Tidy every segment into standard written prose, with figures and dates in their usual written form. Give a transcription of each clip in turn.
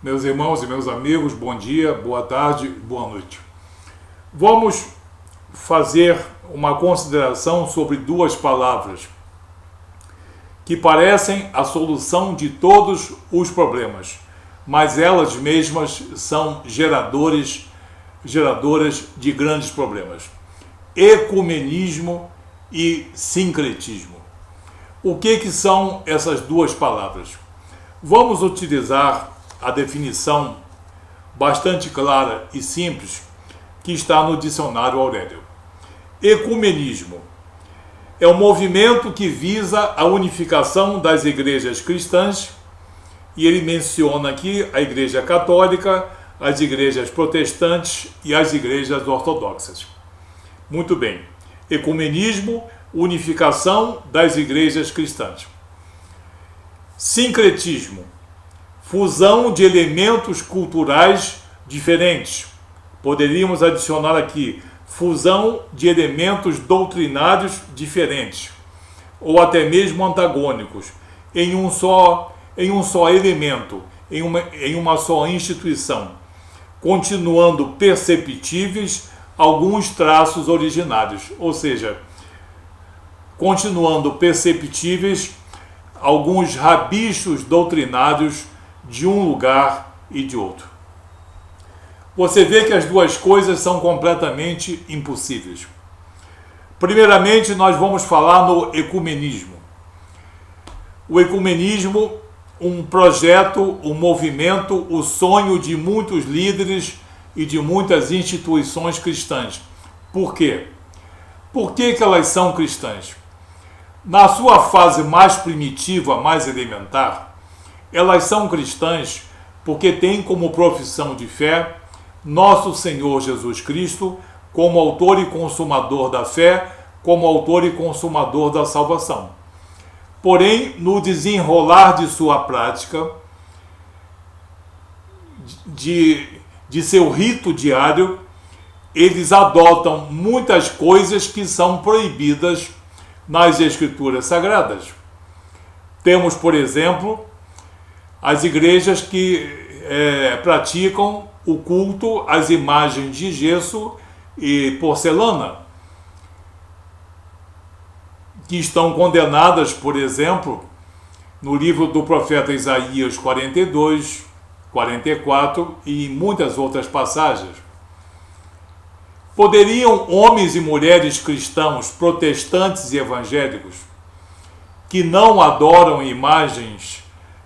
Meus irmãos e meus amigos, bom dia, boa tarde, boa noite. Vamos fazer uma consideração sobre duas palavras que parecem a solução de todos os problemas, mas elas mesmas são geradoras de grandes problemas: ecumenismo e sincretismo. O que são essas duas palavras? Vamos utilizar a definição bastante clara e simples que está no dicionário Aurélio. Ecumenismo é um movimento que visa a unificação das igrejas cristãs, e ele menciona aqui a Igreja Católica, as igrejas protestantes e as igrejas ortodoxas. Muito bem. Ecumenismo, unificação das igrejas cristãs. Sincretismo, fusão de elementos culturais diferentes. Poderíamos adicionar aqui fusão de elementos doutrinários diferentes, ou até mesmo antagônicos, em um só elemento, em uma só instituição, continuando perceptíveis alguns traços originários, ou seja, continuando perceptíveis alguns rabichos doutrinários de um lugar e de outro. Você vê que as duas coisas são completamente impossíveis. Primeiramente, nós vamos falar no ecumenismo. O ecumenismo, um projeto, um movimento, o sonho de muitos líderes e de muitas instituições cristãs. Por quê? Por que elas são cristãs? Na sua fase mais primitiva, mais elementar, elas são cristãs porque têm como profissão de fé nosso Senhor Jesus Cristo como autor e consumador da fé, como autor e consumador da salvação. Porém, no desenrolar de sua prática, de seu rito diário, eles adotam muitas coisas que são proibidas nas Escrituras Sagradas. Temos, por exemplo, as igrejas que praticam o culto às imagens de gesso e porcelana, que estão condenadas, por exemplo, no livro do profeta Isaías 42, 44 e em muitas outras passagens. Poderiam homens e mulheres cristãos, protestantes e evangélicos, que não adoram imagens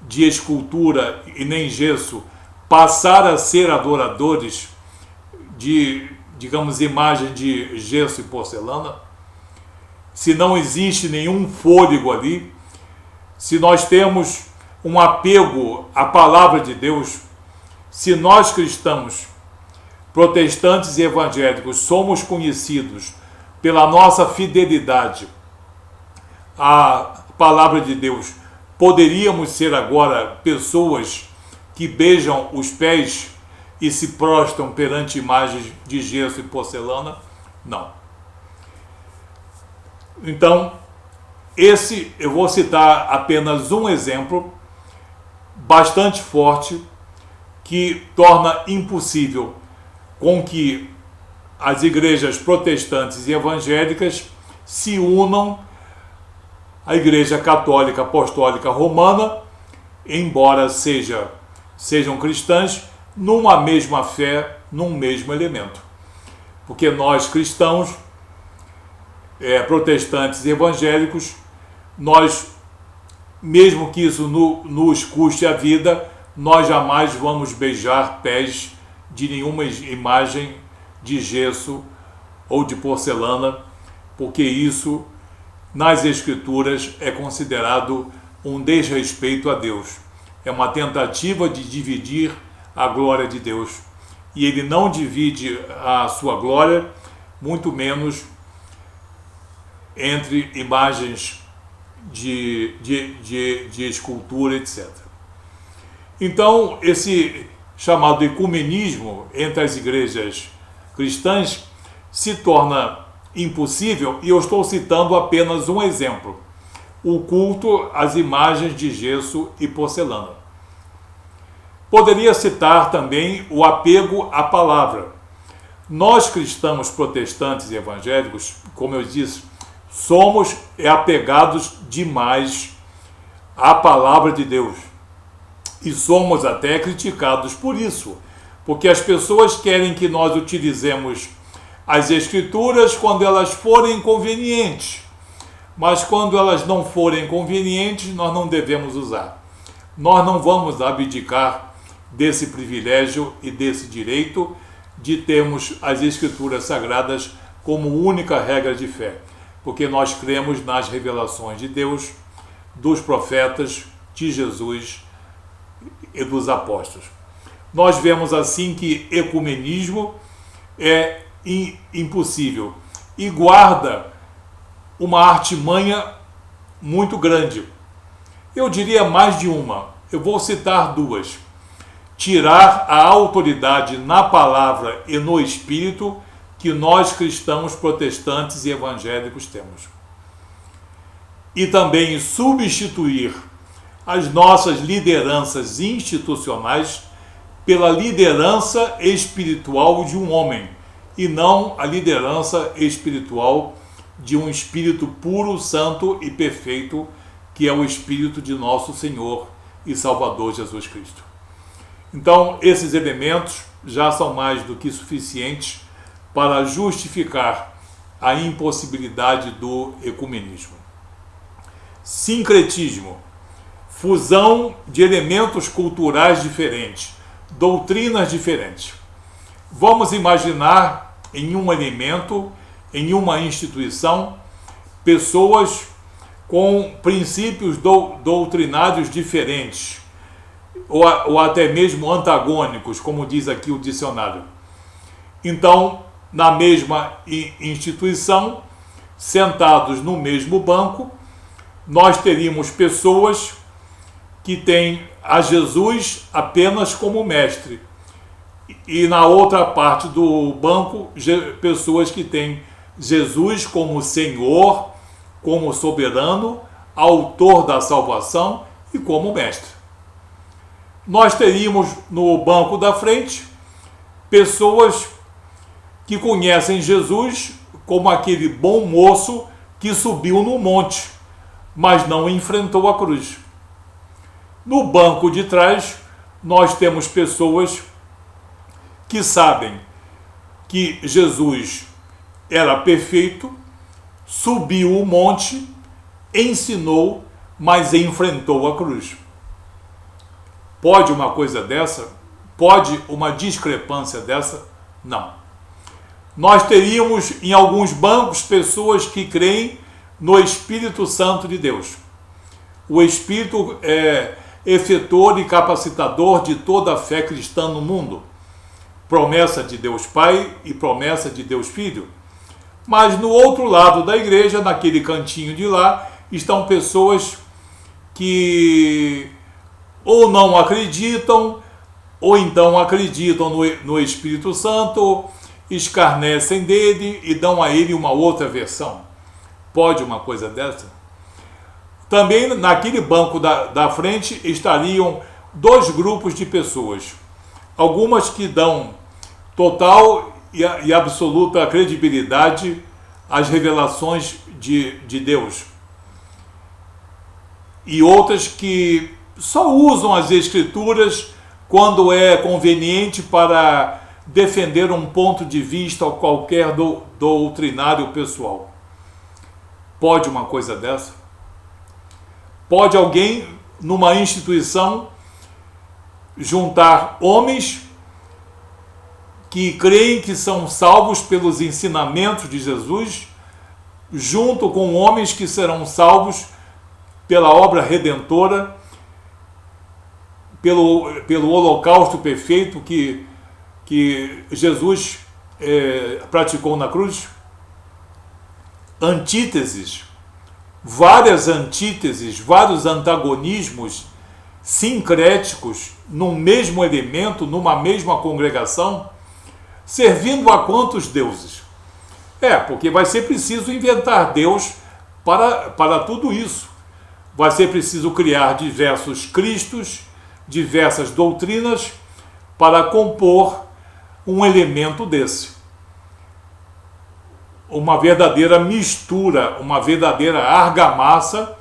de escultura e nem gesso, passar a ser adoradores de, digamos, imagem de gesso e porcelana? Se não existe nenhum fôlego ali, se nós temos um apego à palavra de Deus, se nós cristãos, protestantes e evangélicos, somos conhecidos pela nossa fidelidade à palavra de Deus, poderíamos ser agora pessoas que beijam os pés e se prostram perante imagens de gesso e porcelana? Não. Então, eu vou citar apenas um exemplo bastante forte que torna impossível com que as igrejas protestantes e evangélicas se unam à Igreja Católica Apostólica Romana, embora sejam cristãs, numa mesma fé, num mesmo elemento. Porque nós cristãos, protestantes e evangélicos, nós, mesmo que isso nos custe a vida, nós jamais vamos beijar pés de nenhuma imagem de gesso ou de porcelana, porque isso, nas Escrituras, é considerado um desrespeito a Deus. É uma tentativa de dividir a glória de Deus. E ele não divide a sua glória, muito menos entre imagens de escultura, etc. Então, esse chamado ecumenismo entre as igrejas cristãs se torna impossível, e eu estou citando apenas um exemplo: o culto às imagens de gesso e porcelana. Poderia citar também o apego à palavra. Nós cristãos protestantes e evangélicos, como eu disse, somos apegados demais à palavra de Deus. E somos até criticados por isso, porque as pessoas querem que nós utilizemos as Escrituras quando elas forem convenientes, mas quando elas não forem convenientes, nós não devemos usar. Nós não vamos abdicar desse privilégio e desse direito de termos as Escrituras Sagradas como única regra de fé, porque nós cremos nas revelações de Deus, dos profetas, de Jesus e dos apóstolos. Nós vemos assim que ecumenismo é impossível e guarda uma artimanha muito grande. Eu diria mais de uma. Eu vou citar duas. Tirar a autoridade na palavra e no espírito que nós cristãos protestantes e evangélicos temos. E também substituir as nossas lideranças institucionais pela liderança espiritual de um homem e não a liderança espiritual de um espírito puro, santo e perfeito, que é o espírito de nosso Senhor e Salvador Jesus Cristo. Então, esses elementos já são mais do que suficientes para justificar a impossibilidade do ecumenismo. Sincretismo, fusão de elementos culturais diferentes, doutrinas diferentes. Vamos imaginar em um elemento, em uma instituição, pessoas com princípios doutrinários diferentes, ou até mesmo antagônicos, como diz aqui o dicionário. Então, na mesma instituição, sentados no mesmo banco, nós teríamos pessoas que têm a Jesus apenas como mestre, e na outra parte do banco, pessoas que têm Jesus como Senhor, como soberano, autor da salvação e como mestre. Nós teríamos no banco da frente pessoas que conhecem Jesus como aquele bom moço que subiu no monte, mas não enfrentou a cruz. No banco de trás, nós temos pessoas que sabem que Jesus era perfeito, subiu o monte, ensinou, mas enfrentou a cruz. Pode uma coisa dessa? Pode uma discrepância dessa? Não. Nós teríamos em alguns bancos pessoas que creem no Espírito Santo de Deus. O Espírito é efetor e capacitador de toda a fé cristã no mundo. Promessa de Deus Pai e promessa de Deus Filho. Mas no outro lado da igreja, naquele cantinho de lá, estão pessoas que ou não acreditam, ou então acreditam no Espírito Santo, escarnecem dele e dão a ele uma outra versão. Pode uma coisa dessa? Também naquele banco da frente estariam dois grupos de pessoas. Algumas que dão total e absoluta credibilidade às revelações de Deus. E outras que só usam as Escrituras quando é conveniente para defender um ponto de vista ou qualquer doutrinário pessoal. Pode uma coisa dessa? Pode alguém, numa instituição, juntar homens que creem que são salvos pelos ensinamentos de Jesus, junto com homens que serão salvos pela obra redentora, pelo holocausto perfeito que Jesus praticou na cruz? Antíteses, várias antíteses, vários antagonismos sincréticos num mesmo elemento, numa mesma congregação, servindo a quantos deuses? Porque vai ser preciso inventar Deus para tudo isso. Vai ser preciso criar diversos Cristos, diversas doutrinas para compor um elemento desse. Uma verdadeira mistura, uma verdadeira argamassa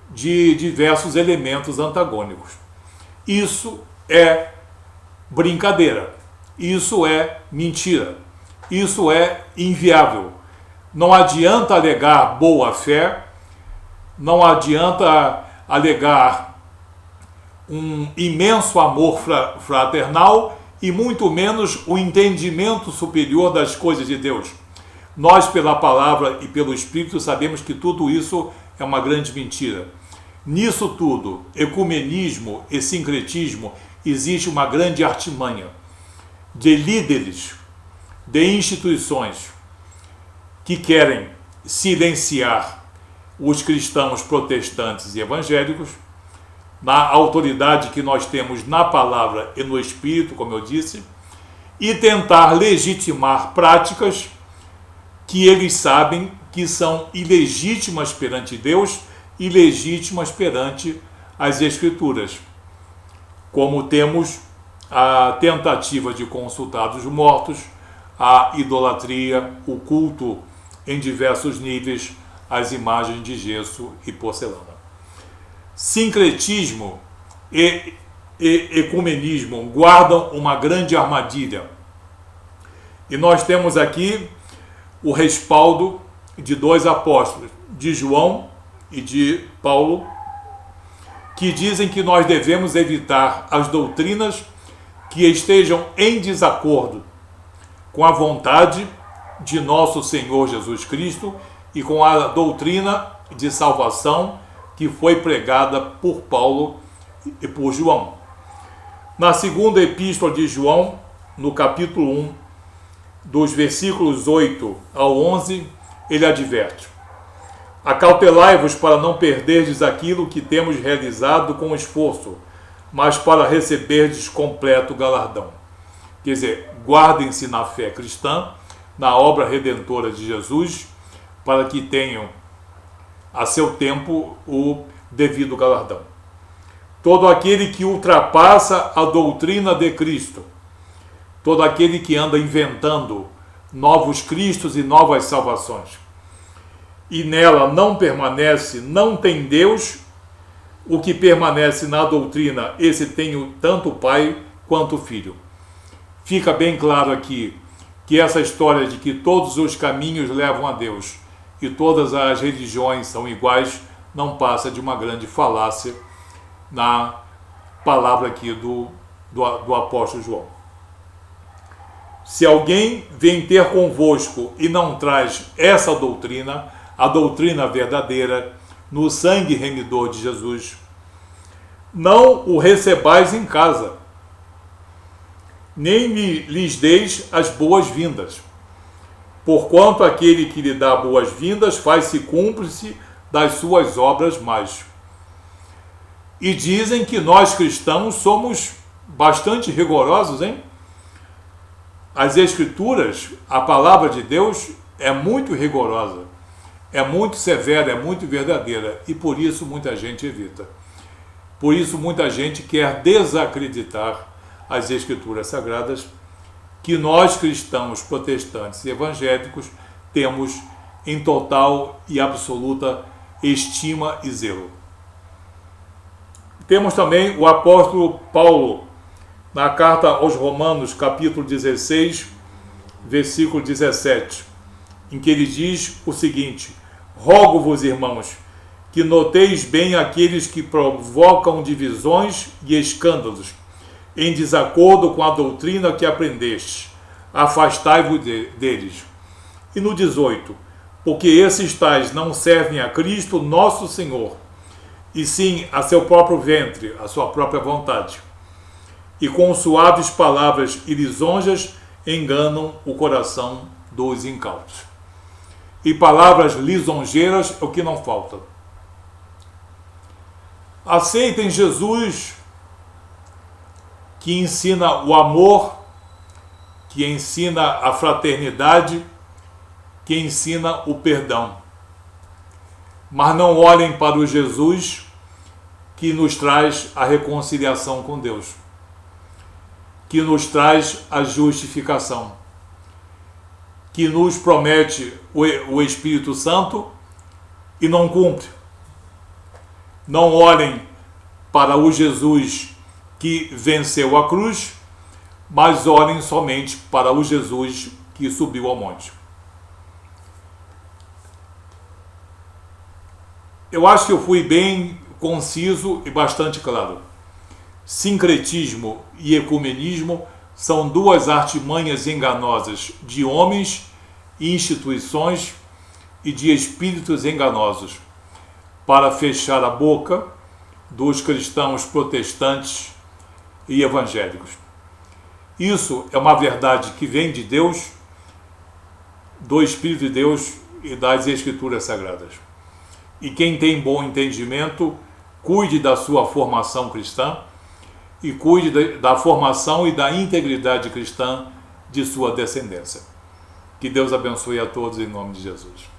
de diversos elementos antagônicos. Isso é brincadeira, isso é mentira, isso é inviável. Não adianta alegar boa fé, não adianta alegar um imenso amor fraternal e muito menos o entendimento superior das coisas de Deus. Nós, pela palavra e pelo Espírito, sabemos que tudo isso é uma grande mentira. Nisso tudo, ecumenismo e sincretismo, existe uma grande artimanha de líderes, de instituições que querem silenciar os cristãos protestantes e evangélicos, na autoridade que nós temos na palavra e no Espírito, como eu disse, e tentar legitimar práticas que eles sabem que são ilegítimas perante Deus e legítimas perante as Escrituras, como temos a tentativa de consultar os mortos, a idolatria, o culto em diversos níveis, as imagens de gesso e porcelana. Sincretismo e ecumenismo guardam uma grande armadilha. E nós temos aqui o respaldo de dois apóstolos, de João e de Paulo, que dizem que nós devemos evitar as doutrinas que estejam em desacordo com a vontade de nosso Senhor Jesus Cristo e com a doutrina de salvação que foi pregada por Paulo e por João. Na segunda epístola de João, no capítulo 1, dos versículos 8 ao 11, ele adverte: acautelai-vos para não perderdes aquilo que temos realizado com esforço, mas para receberdes completo galardão. Quer dizer, guardem-se na fé cristã, na obra redentora de Jesus, para que tenham a seu tempo o devido galardão. Todo aquele que ultrapassa a doutrina de Cristo, todo aquele que anda inventando novos cristos e novas salvações, e nela não permanece, não tem Deus. O que permanece na doutrina, esse tem tanto o Pai quanto o Filho. Fica bem claro aqui que essa história de que todos os caminhos levam a Deus e todas as religiões são iguais não passa de uma grande falácia na palavra aqui do apóstolo João. Se alguém vem ter convosco e não traz essa doutrina, a doutrina verdadeira, no sangue remidor de Jesus, não o recebais em casa, nem lhes deis as boas-vindas, porquanto aquele que lhe dá boas-vindas faz-se cúmplice das suas obras mais. E dizem que nós cristãos somos bastante rigorosos, hein? As Escrituras, a palavra de Deus, é muito rigorosa, é muito severa, é muito verdadeira, e por isso muita gente evita. Por isso muita gente quer desacreditar as Escrituras Sagradas, que nós cristãos, protestantes e evangélicos temos em total e absoluta estima e zelo. Temos também o apóstolo Paulo, na carta aos Romanos, capítulo 16, versículo 17, em que ele diz o seguinte: rogo-vos, irmãos, que noteis bem aqueles que provocam divisões e escândalos, em desacordo com a doutrina que aprendestes. Afastai-vos deles. E no 18, porque esses tais não servem a Cristo nosso Senhor, e sim a seu próprio ventre, a sua própria vontade, e com suaves palavras e lisonjas enganam o coração dos incautos. E palavras lisonjeiras é o que não falta. Aceitem Jesus, que ensina o amor, que ensina a fraternidade, que ensina o perdão. Mas não olhem para o Jesus que nos traz a reconciliação com Deus, que nos traz a justificação, que nos promete o Espírito Santo e não cumpre. Não olhem para o Jesus que venceu a cruz, mas olhem somente para o Jesus que subiu ao monte. Eu acho que eu fui bem conciso e bastante claro. Sincretismo e ecumenismo são duas artimanhas enganosas de homens e instituições e de espíritos enganosos para fechar a boca dos cristãos protestantes e evangélicos. Isso é uma verdade que vem de Deus, do Espírito de Deus e das Escrituras Sagradas. E quem tem bom entendimento, cuide da sua formação cristã e cuide da formação e da integridade cristã de sua descendência. Que Deus abençoe a todos em nome de Jesus.